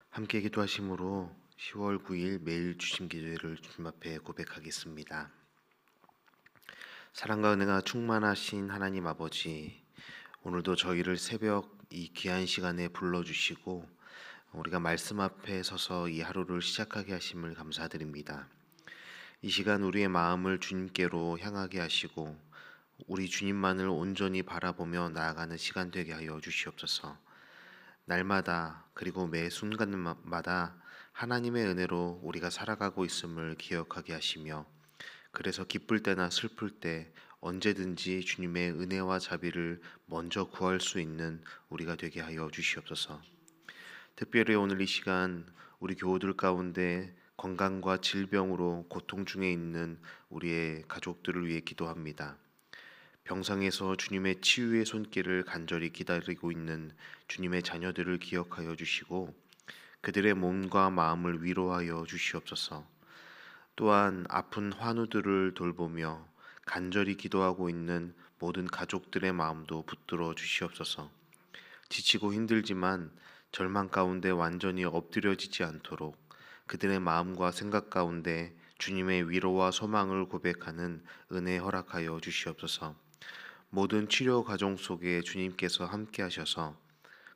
함께 기도하심으로 10월 9일 매일 주신 기도를 주님 앞에 고백하겠습니다. 사랑과 은혜가 충만하신 하나님 아버지, 오늘도 저희를 새벽 이 귀한 시간에 불러주시고 우리가 말씀 앞에 서서 이 하루를 시작하게 하심을 감사드립니다. 이 시간 우리의 마음을 주님께로 향하게 하시고 우리 주님만을 온전히 바라보며 나아가는 시간 되게 하여 주시옵소서. 날마다 그리고 매 순간마다 하나님의 은혜로 우리가 살아가고 있음을 기억하게 하시며, 그래서 기쁠 때나 슬플 때 언제든지 주님의 은혜와 자비를 먼저 구할 수 있는 우리가 되게 하여 주시옵소서. 특별히 오늘 이 시간 우리 교우들 가운데 건강과 질병으로 고통 중에 있는 우리의 가족들을 위해 기도합니다. 병상에서 주님의 치유의 손길을 간절히 기다리고 있는 주님의 자녀들을 기억하여 주시고 그들의 몸과 마음을 위로하여 주시옵소서. 또한 아픈 환우들을 돌보며 간절히 기도하고 있는 모든 가족들의 마음도 붙들어 주시옵소서. 지치고 힘들지만 절망 가운데 완전히 엎드려지지 않도록 그들의 마음과 생각 가운데 주님의 위로와 소망을 고백하는 은혜 허락하여 주시옵소서. 모든 치료 과정 속에 주님께서 함께 하셔서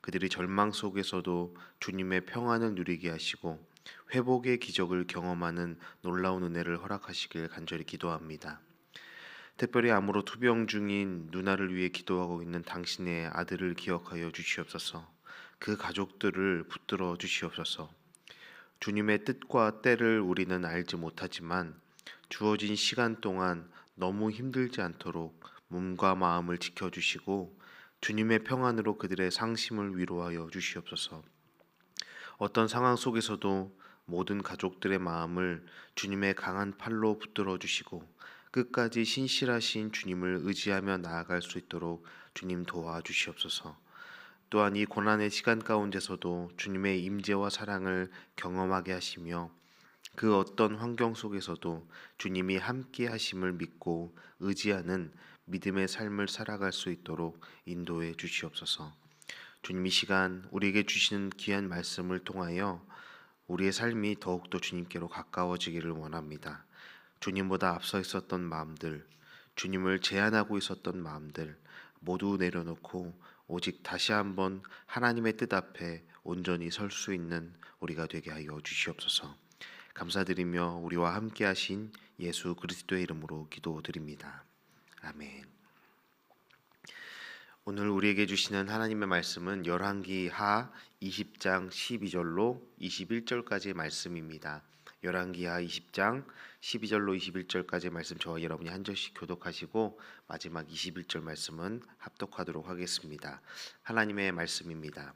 그들이 절망 속에서도 주님의 평안을 누리게 하시고 회복의 기적을 경험하는 놀라운 은혜를 허락하시길 간절히 기도합니다. 특별히 암으로 투병 중인 누나를 위해 기도하고 있는 당신의 아들을 기억하여 주시옵소서. 그 가족들을 붙들어 주시옵소서. 주님의 뜻과 때를 우리는 알지 못하지만 주어진 시간 동안 너무 힘들지 않도록 몸과 마음을 지켜주시고 주님의 평안으로 그들의 상심을 위로하여 주시옵소서. 어떤 상황 속에서도 모든 가족들의 마음을 주님의 강한 팔로 붙들어 주시고 끝까지 신실하신 주님을 의지하며 나아갈 수 있도록 주님 도와주시옵소서. 또한 이 고난의 시간 가운데서도 주님의 임재와 사랑을 경험하게 하시며 그 어떤 환경 속에서도 주님이 함께 하심을 믿고 의지하는 믿음의 삶을 살아갈 수 있도록 인도해 주시옵소서. 주님, 이 시간 우리에게 주시는 귀한 말씀을 통하여 우리의 삶이 더욱더 주님께로 가까워지기를 원합니다. 주님보다 앞서 있었던 마음들, 주님을 제한하고 있었던 마음들 모두 내려놓고 오직 다시 한번 하나님의 뜻 앞에 온전히 설 수 있는 우리가 되게 하여 주시옵소서. 감사드리며 우리와 함께 하신 예수 그리스도의 이름으로 기도드립니다. 아멘. 오늘 우리에게 주시는 하나님의 말씀은 열왕기하 20장 12절로 21절까지의 말씀입니다. 열왕기하 20장 12절로 21절까지의 말씀 저와 여러분이 한 절씩 교독하시고 마지막 21절 말씀은 합독하도록 하겠습니다. 하나님의 말씀입니다.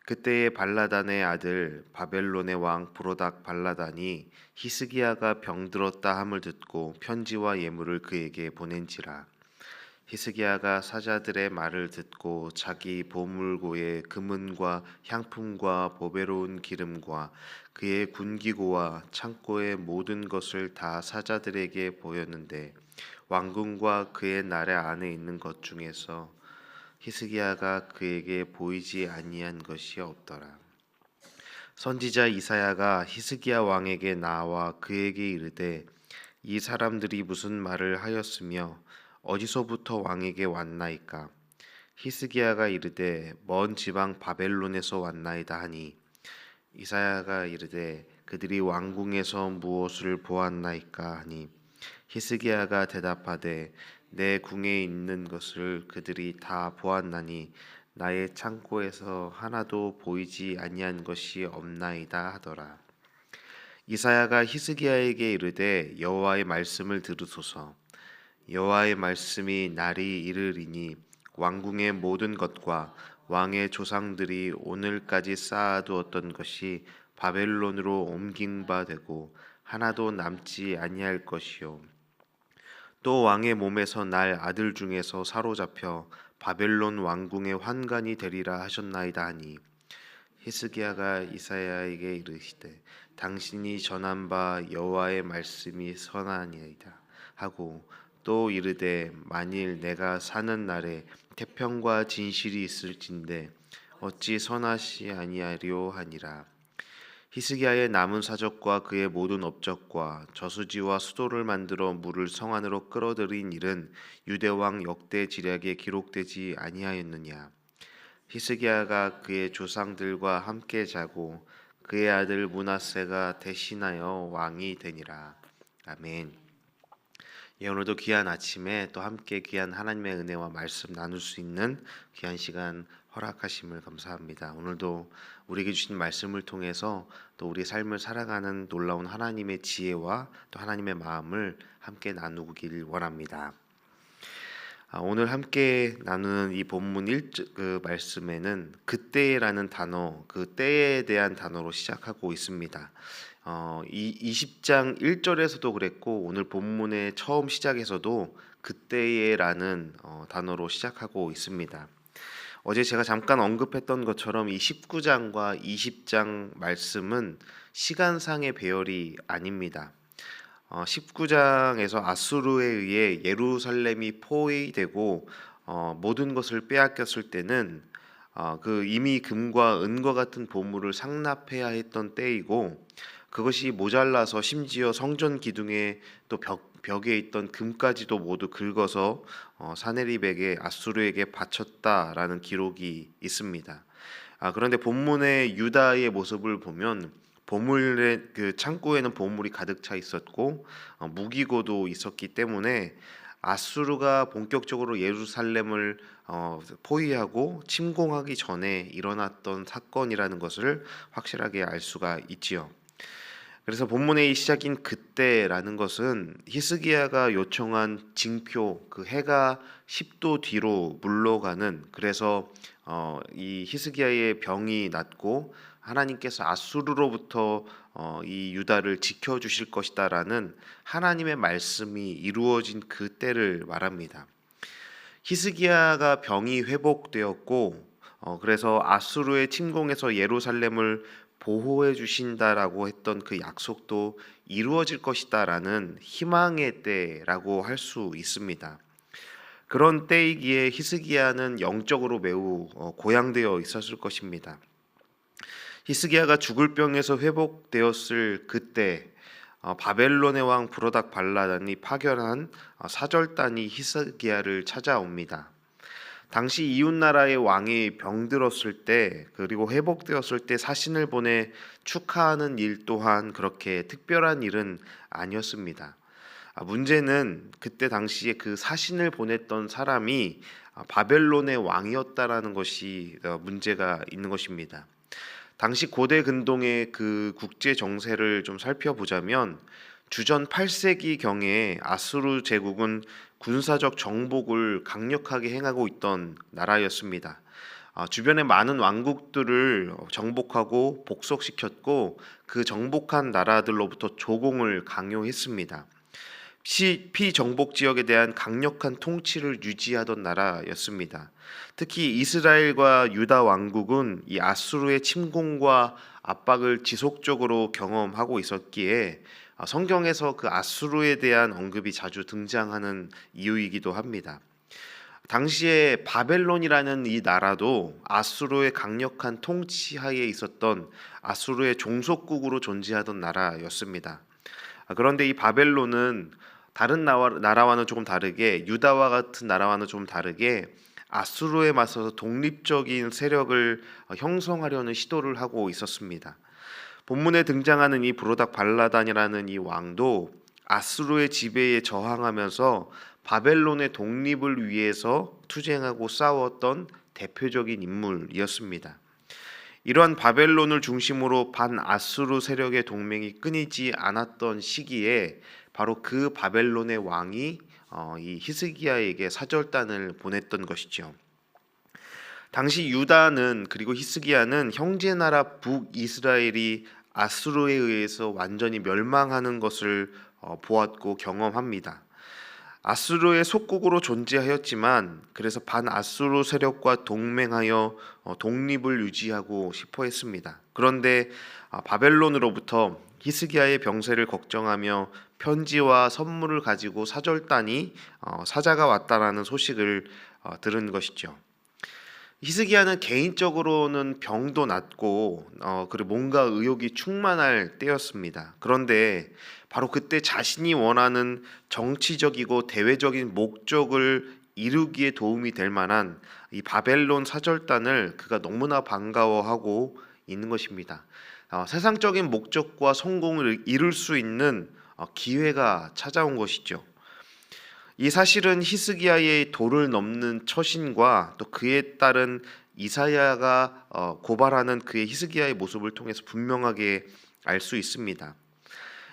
그때의 발라단의 아들 바벨론의 왕 브로닥 발라단이 히스기야가 병들었다 함을 듣고 편지와 예물을 그에게 보낸지라. 히스기야가 사자들의 말을 듣고 자기 보물고의 금은과 향품과 보배로운 기름과 그의 군기고와 창고의 모든 것을 다 사자들에게 보였는데 왕궁과 그의 나라 안에 있는 것 중에서 히스기야가 그에게 보이지 아니한 것이 없더라. 선지자 이사야가 히스기야 왕에게 나와 그에게 이르되 이 사람들이 무슨 말을 하였으며 어디서부터 왕에게 왔나이까? 히스기야가 이르되 먼 지방 바벨론에서 왔나이다 하니 이사야가 이르되 그들이 왕궁에서 무엇을 보았나이까 하니 히스기야가 대답하되 내 궁에 있는 것을 그들이 다 보았나니 나의 창고에서 하나도 보이지 아니한 것이 없나이다 하더라. 이사야가 히스기야에게 이르되 여호와의 말씀을 들으소서. 여호와의 말씀이 날이 이르리니 왕궁의 모든 것과 왕의 조상들이 오늘까지 쌓아두었던 것이 바벨론으로 옮긴 바 되고 하나도 남지 아니할 것이요 또 왕의 몸에서 날 아들 중에서 사로잡혀 바벨론 왕궁의 환관이 되리라 하셨나이다 하니 히스기야가 이사야에게 이르시되 당신이 전한 바 여호와의 말씀이 선하니이다 하고 또 이르되 만일 내가 사는 날에 태평과 진실이 있을진데 어찌 선하시 아니하리오 하니라. 히스기야의 남은 사적과 그의 모든 업적과 저수지와 수도를 만들어 물을 성 안으로 끌어들인 일은 유대 왕 역대 지략에 기록되지 아니하였느냐. 히스기야가 그의 조상들과 함께 자고 그의 아들 므낫세가 대신하여 왕이 되니라. 아멘. 예, 오늘도 귀한 아침에 또 함께 귀한 하나님의 은혜와 말씀 나눌 수 있는 귀한 시간 허락하심을 감사합니다. 오늘도 우리에게 주신 말씀을 통해서 또 우리 삶을 살아가는 놀라운 하나님의 지혜와 또 하나님의 마음을 함께 나누길 원합니다. 오늘 함께 나누는 이 본문 그 말씀에는 그때라는 단어, 그 때에 대한 단어로 시작하고 있습니다. 이 20장 1절에서도 그랬고 오늘 본문의 처음 시작에서도 그때에라는 단어로 시작하고 있습니다. 어제 제가 잠깐 언급했던 것처럼 이 19장과 20장 말씀은 시간상의 배열이 아닙니다. 19장에서 아수르에 의해 예루살렘이 포위되고 모든 것을 빼앗겼을 때는 그 이미 금과 은과 같은 보물을 상납해야 했던 때이고 그것이 모자라서 심지어 성전 기둥에 또 벽에 있던 금까지도 모두 긁어서 사네립에게 아수르에게 바쳤다라는 기록이 있습니다. 그런데 본문의 유다의 모습을 보면 보물의 그 창고에는 보물이 가득 차 있었고 무기고도 있었기 때문에 아수르가 본격적으로 예루살렘을 포위하고 침공하기 전에 일어났던 사건이라는 것을 확실하게 알 수가 있지요. 그래서 본문의 시작인 그때라는 것은 히스기야가 요청한 징표, 그 해가 10도 뒤로 물러가는, 그래서 이 히스기야의 병이 낫고 하나님께서 아수르로부터 이 유다를 지켜주실 것이다라는 하나님의 말씀이 이루어진 그 때를 말합니다. 히스기야가 병이 회복되었고 그래서 아수르의 침공에서 예루살렘을 보호해 주신다라고 했던 그 약속도 이루어질 것이다라는 희망의 때라고 할 수 있습니다. 그런 때이기에 히스기야는 영적으로 매우 고양되어 있었을 것입니다. 히스기야가 죽을 병에서 회복되었을 그때 바벨론의 왕 브로닥 발라단이 파견한 사절단이 히스기야를 찾아옵니다. 당시 이웃나라의 왕이 병들었을 때 그리고 회복되었을 때 사신을 보내 축하하는 일 또한 그렇게 특별한 일은 아니었습니다. 문제는 그때 당시에 그 사신을 보냈던 사람이 바벨론의 왕이었다라는 것이 문제가 있는 것입니다. 당시 고대 근동의 그 국제 정세를 좀 살펴보자면 주전 8세기 경에 아수르 제국은 군사적 정복을 강력하게 행하고 있던 나라였습니다. 주변의 많은 왕국들을 정복하고 복속시켰고 그 정복한 나라들로부터 조공을 강요했습니다. 피정복 지역에 대한 강력한 통치를 유지하던 나라였습니다. 특히 이스라엘과 유다 왕국은 이 아수르의 침공과 압박을 지속적으로 경험하고 있었기에 성경에서 그 아수르에 대한 언급이 자주 등장하는 이유이기도 합니다. 당시에 바벨론이라는 이 나라도 아수르의 강력한 통치하에 있었던 아수르의 종속국으로 존재하던 나라였습니다. 그런데 이 바벨론은 다른 나라와는 조금 다르게 유다와 같은 나라와는 좀 다르게 아수르에 맞서서 독립적인 세력을 형성하려는 시도를 하고 있었습니다. 본문에 등장하는 이 브로닥 발라단이라는 이 왕도 아수르의 지배에 저항하면서 바벨론의 독립을 위해서 투쟁하고 싸웠던 대표적인 인물이었습니다. 이러한 바벨론을 중심으로 반아수르 세력의 동맹이 끊이지 않았던 시기에 바로 그 바벨론의 왕이 이 히스기야에게 사절단을 보냈던 것이죠. 당시 유다는 그리고 히스기야는 형제 나라 북이스라엘이 아수르에 의해서 완전히 멸망하는 것을 보았고 경험합니다. 아수르의 속국으로 존재하였지만 그래서 반아수르 세력과 동맹하여 독립을 유지하고 싶어 했습니다. 그런데 바벨론으로부터 히스기야의 병세를 걱정하며 편지와 선물을 가지고 사절단이 사자가 왔다라는 소식을 들은 것이죠. 히스기야는 개인적으로는 병도 낫고 그리고 뭔가 의욕이 충만할 때였습니다. 그런데 바로 그때 자신이 원하는 정치적이고 대외적인 목적을 이루기에 도움이 될 만한 이 바벨론 사절단을 그가 너무나 반가워하고 있는 것입니다. 세상적인 목적과 성공을 이룰 수 있는 기회가 찾아온 것이죠. 이 사실은 히스기야의 도를 넘는 처신과 또 그에 따른 이사야가 고발하는 그의 히스기야의 모습을 통해서 분명하게 알 수 있습니다.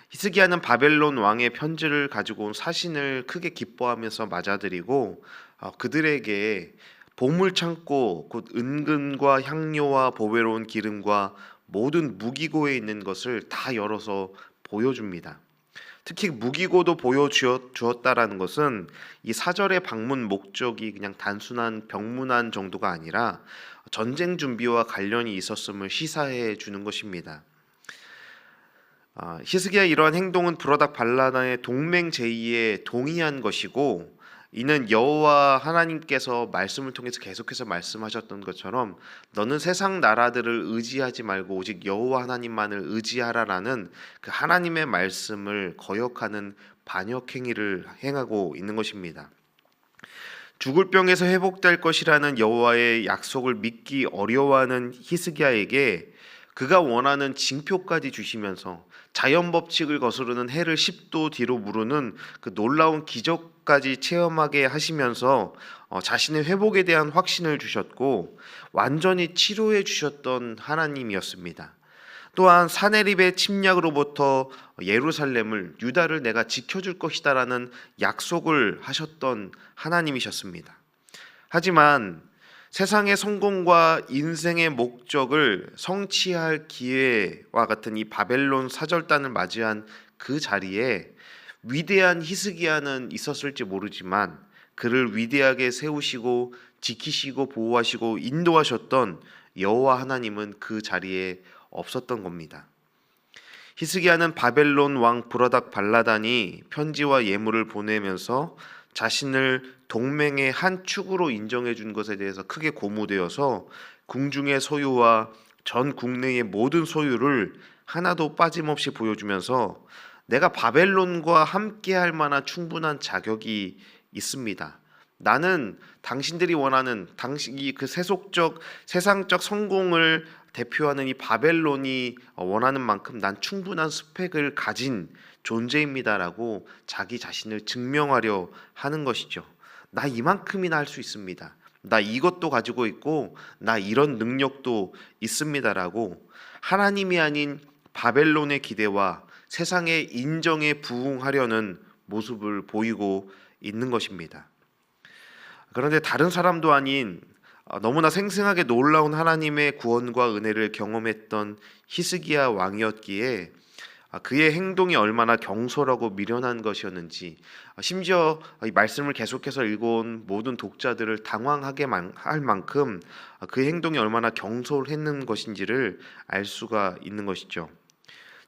히스기야는 바벨론 왕의 편지를 가지고 온 사신을 크게 기뻐하면서 맞아들이고 그들에게 보물 창고 곧 은근과 향료와 보배로운 기름과 모든 무기고에 있는 것을 다 열어서 보여줍니다. 특히 무기고도 보여주었다라는 것은 이 사절의 방문 목적이 그냥 단순한 병문안 정도가 아니라 전쟁 준비와 관련이 있었음을 시사해 주는 것입니다. 히스기야의 이러한 행동은 브라닥 발라단의 동맹 제의에 동의한 것이고, 이는 여호와 하나님께서 말씀을 통해서 계속해서 말씀하셨던 것처럼 너는 세상 나라들을 의지하지 말고 오직 여호와 하나님만을 의지하라라는 그 하나님의 말씀을 거역하는 반역 행위를 행하고 있는 것입니다. 죽을 병에서 회복될 것이라는 여호와의 약속을 믿기 어려워하는 히스기야에게 그가 원하는 징표까지 주시면서 자연 법칙을 거스르는 해를 10도 뒤로 무르는 그 놀라운 기적까지 체험하게 하시면서 자신의 회복에 대한 확신을 주셨고 완전히 치료해 주셨던 하나님이었습니다. 또한 사네립의 침략으로부터 예루살렘을 유다를 내가 지켜줄 것이다라는 약속을 하셨던 하나님이셨습니다. 하지만 세상의 성공과 인생의 목적을 성취할 기회와 같은 이 바벨론 사절단을 맞이한 그 자리에 위대한 히스기야는 있었을지 모르지만 그를 위대하게 세우시고 지키시고 보호하시고 인도하셨던 여호와 하나님은 그 자리에 없었던 겁니다. 히스기야는 바벨론 왕 브라닥 발라단이 편지와 예물을 보내면서 자신을 동맹의 한 축으로 인정해 준 것에 대해서 크게 고무되어서 궁중의 소유와 전 국내의 모든 소유를 하나도 빠짐없이 보여주면서 내가 바벨론과 함께할 만한 충분한 자격이 있습니다. 나는 당신들이 원하는 당신이 그 세상적 성공을 대표하는 이 바벨론이 원하는 만큼 난 충분한 스펙을 가진 존재입니다라고 자기 자신을 증명하려 하는 것이죠. 나 이만큼이나 할 수 있습니다. 나 이것도 가지고 있고 나 이런 능력도 있습니다라고 하나님이 아닌 바벨론의 기대와 세상의 인정에 부응하려는 모습을 보이고 있는 것입니다. 그런데 다른 사람도 아닌 너무나 생생하게 놀라운 하나님의 구원과 은혜를 경험했던 히스기야 왕이었기에 그의 행동이 얼마나 경솔하고 미련한 것이었는지 심지어 이 말씀을 계속해서 읽어온 모든 독자들을 당황하게 할 만큼 그의 행동이 얼마나 경솔했는 것인지를 알 수가 있는 것이죠.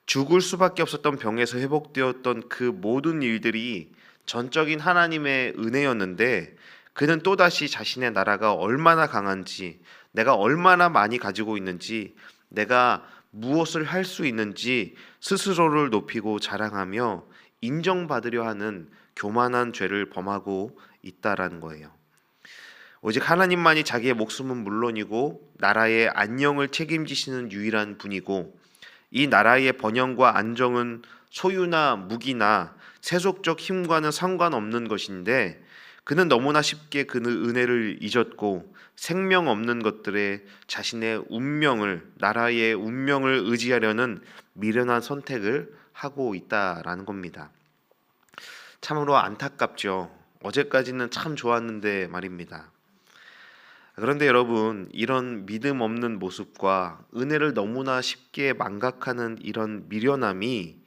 죽을 수밖에 없었던 병에서 회복되었던 그 모든 일들이 전적인 하나님의 은혜였는데 그는 또다시 자신의 나라가 얼마나 강한지, 내가 얼마나 많이 가지고 있는지, 내가 무엇을 할 수 있는지 스스로를 높이고 자랑하며 인정받으려 하는 교만한 죄를 범하고 있다라는 거예요. 오직 하나님만이 자기의 목숨은 물론이고 나라의 안녕을 책임지시는 유일한 분이고 이 나라의 번영과 안정은 소유나 무기나 세속적 힘과는 상관없는 것인데 그는 너무나 쉽게 그는 은혜를 잊었고 생명 없는 것들에 자신의 운명을 나라의 운명을 의지하려는 미련한 선택을 하고 있다라는 겁니다. 참으로 안타깝죠. 어제까지는 참 좋았는데 말입니다. 그런데 여러분, 이런 믿음 없는 모습과 은혜를 너무나 쉽게 망각하는 이런 미련함이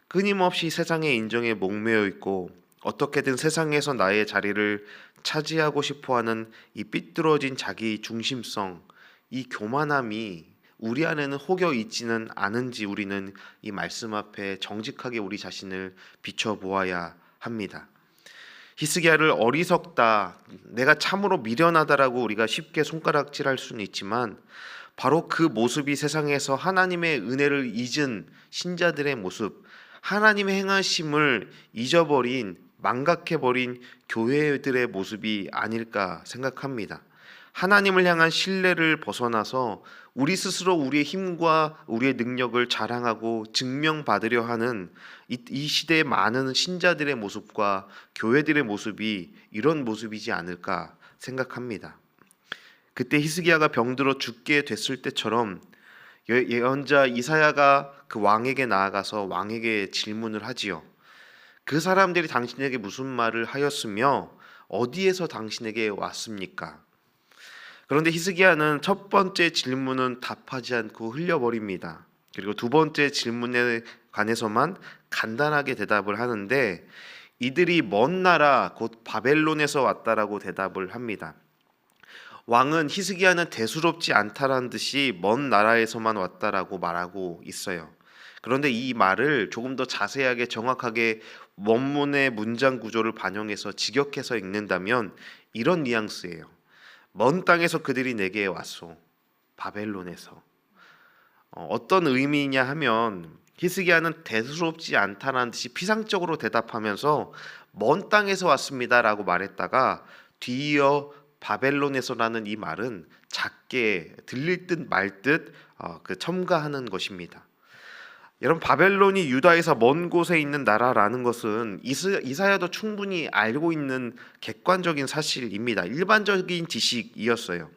끊임없이 세상의 인정에 목매여 있고 어떻게든 세상에서 나의 자리를 차지하고 싶어하는 이 삐뚤어진 자기 중심성, 이 교만함이 우리 안에는 혹여 있지는 않은지 우리는 이 말씀 앞에 정직하게 우리 자신을 비춰보아야 합니다. 히스기야를 어리석다, 내가 참으로 미련하다라고 우리가 쉽게 손가락질할 수는 있지만 바로 그 모습이 세상에서 하나님의 은혜를 잊은 신자들의 모습, 하나님의 행하심을 잊어버린, 망각해버린 교회들의 모습이 아닐까 생각합니다. 하나님을 향한 신뢰를 벗어나서 우리 스스로 우리의 힘과 우리의 능력을 자랑하고 증명받으려 하는 이 시대의 많은 신자들의 모습과 교회들의 모습이 이런 모습이지 않을까 생각합니다. 그때 히스기야가 병들어 죽게 됐을 때처럼 예언자 이사야가 그 왕에게 나아가서 왕에게 질문을 하지요. 그 사람들이 당신에게 무슨 말을 하였으며 어디에서 당신에게 왔습니까? 그런데 히스기야는 첫 번째 질문은 답하지 않고 흘려버립니다. 그리고 두 번째 질문에 관해서만 간단하게 대답을 하는데 이들이 먼 나라 곧 바벨론에서 왔다라고 대답을 합니다. 왕은 히스기야는 대수롭지 않다라는 듯이 먼 나라에서만 왔다라고 말하고 있어요. 그런데 이 말을 조금 더 자세하게 정확하게 원문의 문장 구조를 반영해서 직역해서 읽는다면 이런 뉘앙스예요. 먼 땅에서 그들이 내게 왔소. 바벨론에서. 어떤 의미냐 하면 히스기야는 대수롭지 않다는 듯이 피상적으로 대답하면서 먼 땅에서 왔습니다라고 말했다가 뒤이어 바벨론에서라는 이 말은 작게 들릴 듯 말 듯 첨가하는 것입니다. 여러분, 바벨론이 유다에서 먼 곳에 있는 나라라는 것은 이사야도 충분히 알고 있는 객관적인 사실입니다. 일반적인 지식이었어요.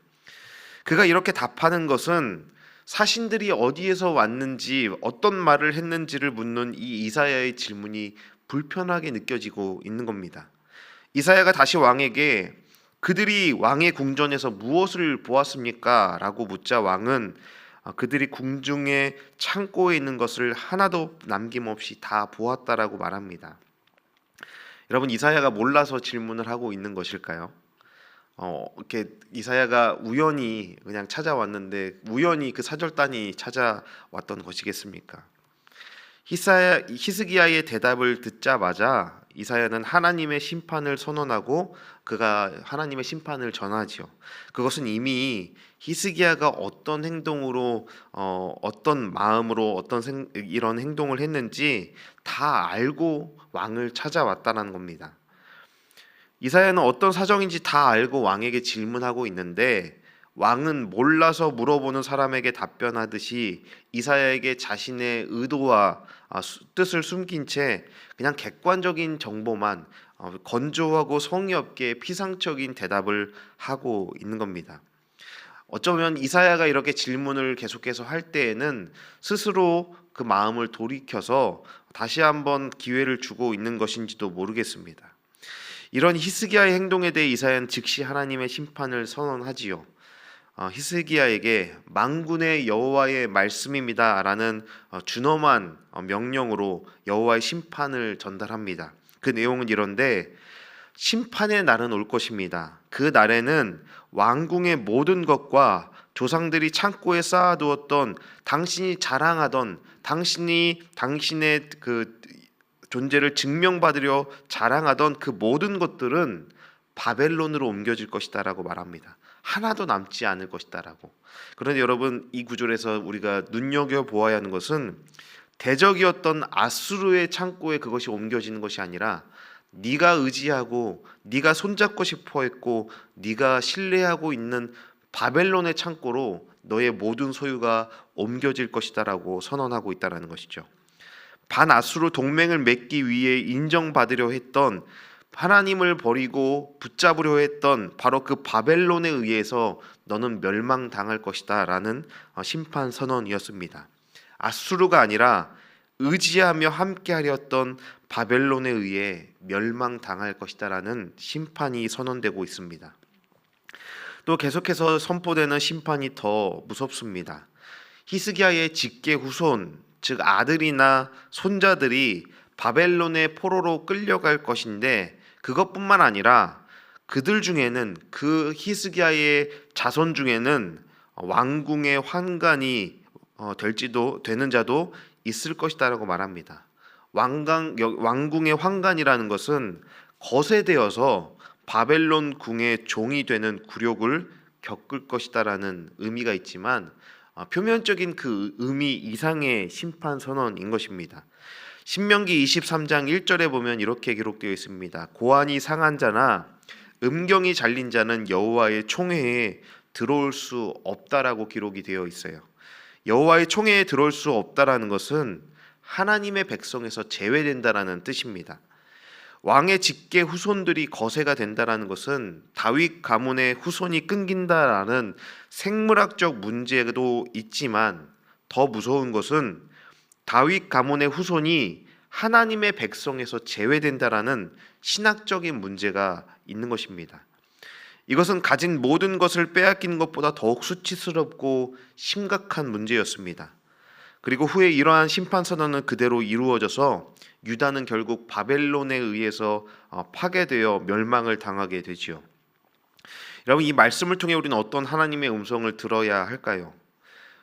그가 이렇게 답하는 것은 사신들이 어디에서 왔는지 어떤 말을 했는지를 묻는 이 이사야의 질문이 불편하게 느껴지고 있는 겁니다. 이사야가 다시 왕에게 그들이 왕의 궁전에서 무엇을 보았습니까? 라고 묻자 왕은 그들이 궁중의 창고에 있는 것을 하나도 남김없이 다 보았다라고 말합니다. 여러분, 이사야가 몰라서 질문을 하고 있는 것일까요? 이렇게 이사야가 우연히 그냥 찾아왔는데 우연히 그 사절단이 찾아왔던 것이겠습니까? 히스기야의 대답을 듣자마자 이사야는 하나님의 심판을 선언하고 그가 하나님의 심판을 전하지요. 그것은 이미 히스기야가 어떤 행동으로 어떤 마음으로 이런 행동을 했는지 다 알고 왕을 찾아왔다는 겁니다. 이사야는 어떤 사정인지 다 알고 왕에게 질문하고 있는데 왕은 몰라서 물어보는 사람에게 답변하듯이 이사야에게 자신의 의도와 뜻을 숨긴 채 그냥 객관적인 정보만 건조하고 성의 없게 피상적인 대답을 하고 있는 겁니다. 어쩌면 이사야가 이렇게 질문을 계속해서 할 때에는 스스로 그 마음을 돌이켜서 다시 한번 기회를 주고 있는 것인지도 모르겠습니다. 이런 히스기야의 행동에 대해 이사야는 즉시 하나님의 심판을 선언하지요. 히스기야에게 만군의 여호와의 말씀입니다라는 준엄한 명령으로 여호와의 심판을 전달합니다. 그 내용은 이런데 심판의 날은 올 것입니다. 그 날에는 왕궁의 모든 것과 조상들이 창고에 쌓아두었던 당신이 자랑하던 당신의 그 존재를 증명받으려 자랑하던 그 모든 것들은 바벨론으로 옮겨질 것이다라고 말합니다. 하나도 남지 않을 것이다라고. 그런데 여러분, 이 구절에서 우리가 눈여겨보아야 하는 것은 대적이었던 아수르의 창고에 그것이 옮겨지는 것이 아니라 네가 의지하고 네가 손잡고 싶어 했고 네가 신뢰하고 있는 바벨론의 창고로 너의 모든 소유가 옮겨질 것이다라고 선언하고 있다는 것이죠. 반아수르 동맹을 맺기 위해 인정받으려 했던, 하나님을 버리고 붙잡으려 했던 바로 그 바벨론에 의해서 너는 멸망당할 것이다 라는 심판 선언이었습니다. 아수르가 아니라 의지하며 함께하려 했던 바벨론에 의해 멸망당할 것이다 라는 심판이 선언되고 있습니다. 또 계속해서 선포되는 심판이 더 무섭습니다. 히스기야의 직계 후손, 즉 아들이나 손자들이 바벨론의 포로로 끌려갈 것인데, 그것뿐만 아니라 그들 중에는, 그 히스기야의 자손 중에는 왕궁의 환관이 될지도 되는 자도 있을 것이다라고 말합니다. 왕궁의 환관이라는 것은 거세되어서 바벨론 궁의 종이 되는 굴욕을 겪을 것이다라는 의미가 있지만 표면적인 그 의미 이상의 심판 선언인 것입니다. 신명기 23장 1절에 보면 이렇게 기록되어 있습니다. 고환이 상한 자나 음경이 잘린 자는 여호와의 총회에 들어올 수 없다라고 기록이 되어 있어요. 여호와의 총회에 들어올 수 없다라는 것은 하나님의 백성에서 제외된다라는 뜻입니다. 왕의 직계 후손들이 거세가 된다라는 것은 다윗 가문의 후손이 끊긴다라는 생물학적 문제도 있지만 더 무서운 것은 다윗 가문의 후손이 하나님의 백성에서 제외된다라는 신학적인 문제가 있는 것입니다. 이것은 가진 모든 것을 빼앗기는 것보다 더욱 수치스럽고 심각한 문제였습니다. 그리고 후에 이러한 심판 선언은 그대로 이루어져서 유다는 결국 바벨론에 의해서 파괴되어 멸망을 당하게 되지요. 여러분, 이 말씀을 통해 우리는 어떤 하나님의 음성을 들어야 할까요?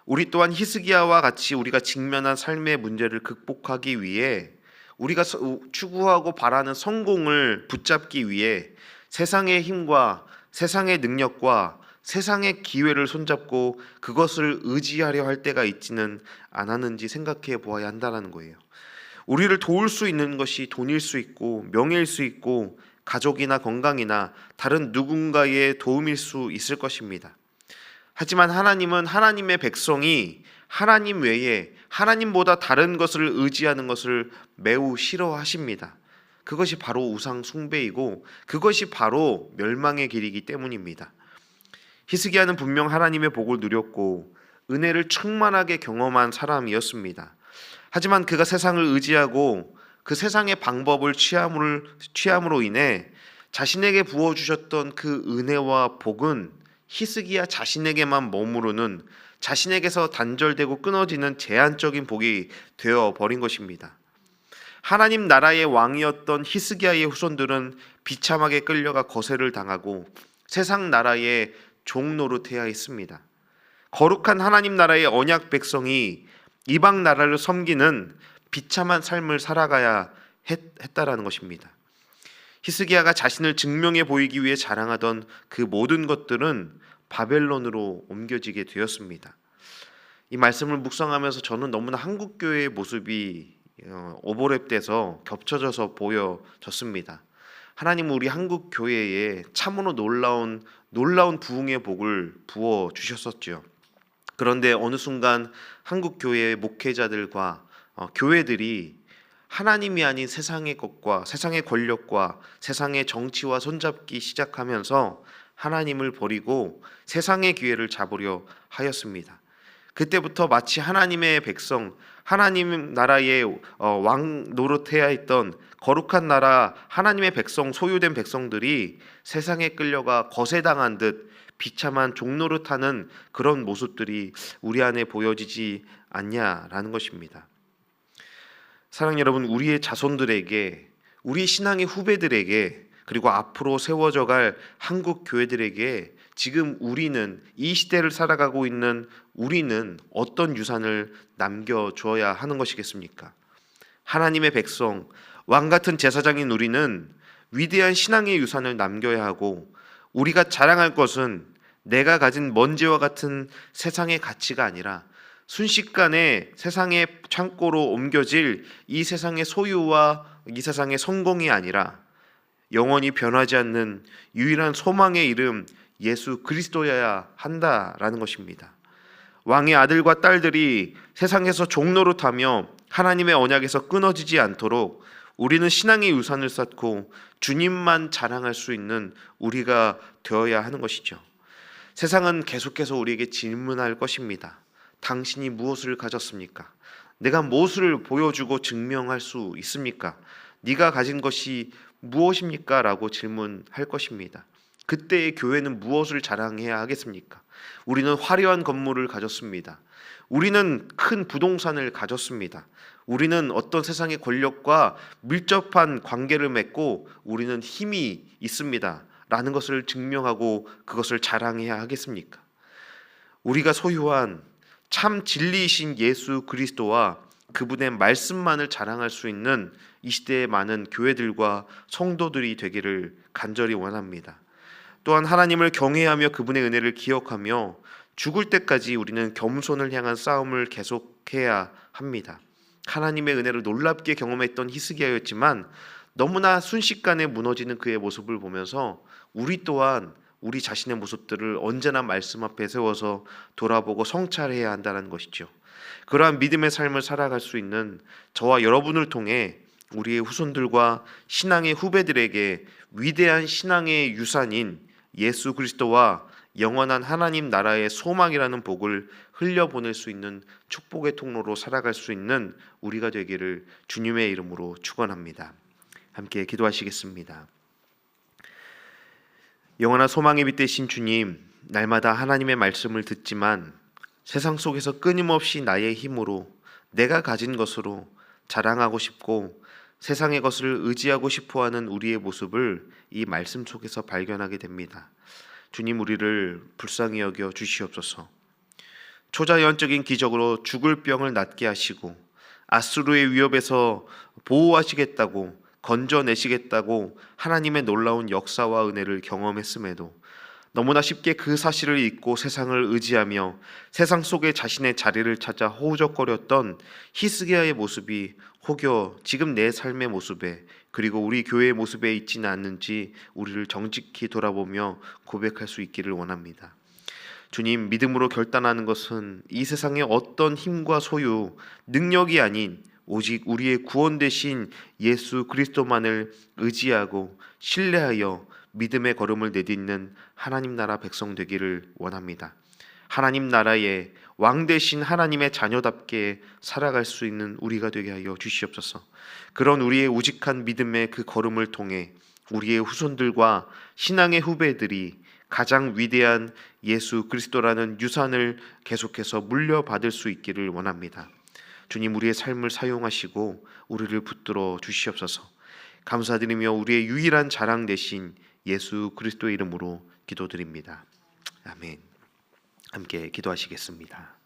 우리 또한 히스기야와 같이 우리가 직면한 삶의 문제를 극복하기 위해 우리가 추구하고 바라는 성공을 붙잡기 위해 세상의 힘과 세상의 능력과 세상의 기회를 손잡고 그것을 의지하려 할 때가 있지는 않았는지 생각해 보아야 한다는 거예요. 우리를 도울 수 있는 것이 돈일 수 있고 명예일 수 있고 가족이나 건강이나 다른 누군가의 도움일 수 있을 것입니다. 하지만 하나님은 하나님의 백성이 하나님 외에 하나님보다 다른 것을 의지하는 것을 매우 싫어하십니다. 그것이 바로 우상 숭배이고 그것이 바로 멸망의 길이기 때문입니다. 히스기야는 분명 하나님의 복을 누렸고 은혜를 충만하게 경험한 사람이었습니다. 하지만 그가 세상을 의지하고 그 세상의 방법을 취함으로 인해 자신에게 부어주셨던 그 은혜와 복은 히스기야 자신에게만 머무르는, 자신에게서 단절되고 끊어지는 제한적인 복이 되어버린 것입니다. 하나님 나라의 왕이었던 히스기야의 후손들은 비참하게 끌려가 거세를 당하고 세상 나라의 종 노릇해야 했습니다. 거룩한 하나님 나라의 언약 백성이 이방 나라를 섬기는 비참한 삶을 살아가야 했다라는 것입니다. 히스기야가 자신을 증명해 보이기 위해 자랑하던 그 모든 것들은 바벨론으로 옮겨지게 되었습니다. 이 말씀을 묵상하면서 저는 너무나 한국교회의 모습이 오버랩돼서 겹쳐져서 보여졌습니다. 하나님은 우리 한국교회에 참으로 놀라운 부흥의 복을 부어 주셨었죠. 그런데 어느 순간 한국교회의 목회자들과 교회들이 하나님이 아닌 세상의 것과 세상의 권력과 세상의 정치와 손잡기 시작하면서 하나님을 버리고 세상의 기회를 잡으려 하였습니다. 그때부터 마치 하나님의 백성, 하나님 나라의 왕 노릇해야 했던 거룩한 나라 하나님의 백성, 소유된 백성들이 세상에 끌려가 거세당한 듯 비참한 종노릇하는 그런 모습들이 우리 안에 보여지지 않냐라는 것입니다. 사랑하는 여러분, 우리의 자손들에게, 우리 신앙의 후배들에게, 그리고 앞으로 세워져갈 한국 교회들에게 지금 우리는, 이 시대를 살아가고 있는 우리는 어떤 유산을 남겨주어야 하는 것이겠습니까? 하나님의 백성, 왕같은 제사장인 우리는 위대한 신앙의 유산을 남겨야 하고, 우리가 자랑할 것은 내가 가진 먼지와 같은 세상의 가치가 아니라 순식간에 세상의 창고로 옮겨질 이 세상의 소유와 이 세상의 성공이 아니라 영원히 변하지 않는 유일한 소망의 이름 예수 그리스도여야 한다라는 것입니다. 왕의 아들과 딸들이 세상에서 종노릇하며 하나님의 언약에서 끊어지지 않도록 우리는 신앙의 유산을 쌓고 주님만 자랑할 수 있는 우리가 되어야 하는 것이죠. 세상은 계속해서 우리에게 질문할 것입니다. 당신이 무엇을 가졌습니까? 내가 무엇을 보여주고 증명할 수 있습니까? 네가 가진 것이 무엇입니까? 라고 질문할 것입니다. 그때의 교회는 무엇을 자랑해야 하겠습니까? 우리는 화려한 건물을 가졌습니다. 우리는 큰 부동산을 가졌습니다. 우리는 어떤 세상의 권력과 밀접한 관계를 맺고 우리는 힘이 있습니다. 라는 것을 증명하고 그것을 자랑해야 하겠습니까? 우리가 소유한 참 진리이신 예수 그리스도와 그분의 말씀만을 자랑할 수 있는 이 시대의 많은 교회들과 성도들이 되기를 간절히 원합니다. 또한 하나님을 경외하며 그분의 은혜를 기억하며 죽을 때까지 우리는 겸손을 향한 싸움을 계속해야 합니다. 하나님의 은혜를 놀랍게 경험했던 히스기야였지만 너무나 순식간에 무너지는 그의 모습을 보면서 우리 또한 우리 자신의 모습들을 언제나 말씀 앞에 세워서 돌아보고 성찰해야 한다는 것이죠. 그러한 믿음의 삶을 살아갈 수 있는 저와 여러분을 통해 우리의 후손들과 신앙의 후배들에게 위대한 신앙의 유산인 예수 그리스도와 영원한 하나님 나라의 소망이라는 복을 흘려보낼 수 있는 축복의 통로로 살아갈 수 있는 우리가 되기를 주님의 이름으로 축원합니다. 함께 기도하시겠습니다. 영원한 소망의 빛 되신 주님, 날마다 하나님의 말씀을 듣지만 세상 속에서 끊임없이 나의 힘으로 내가 가진 것으로 자랑하고 싶고 세상의 것을 의지하고 싶어하는 우리의 모습을 이 말씀 속에서 발견하게 됩니다. 주님, 우리를 불쌍히 여겨 주시옵소서. 초자연적인 기적으로 죽을 병을 낫게 하시고 아수르의 위협에서 보호하시겠다고 건져내시겠다고 하나님의 놀라운 역사와 은혜를 경험했음에도 너무나 쉽게 그 사실을 잊고 세상을 의지하며 세상 속에 자신의 자리를 찾아 허우적거렸던 히스기야의 모습이 혹여 지금 내 삶의 모습에 그리고 우리 교회의 모습에 있지는 않는지 우리를 정직히 돌아보며 고백할 수 있기를 원합니다. 주님, 믿음으로 결단하는 것은 이 세상의 어떤 힘과 소유, 능력이 아닌 오직 우리의 구원 되신 예수 그리스도만을 의지하고 신뢰하여 믿음의 걸음을 내딛는 하나님 나라 백성 되기를 원합니다. 하나님 나라의 왕 되신 하나님의 자녀답게 살아갈 수 있는 우리가 되게 하여 주시옵소서. 그런 우리의 우직한 믿음의 그 걸음을 통해 우리의 후손들과 신앙의 후배들이 가장 위대한 예수 그리스도라는 유산을 계속해서 물려받을 수 있기를 원합니다. 주님, 우리의 삶을 사용하시고 우리를 붙들어 주시옵소서. 감사드리며 우리의 유일한 자랑 되신 예수 그리스도의 이름으로 기도드립니다. 아멘. 함께 기도하시겠습니다.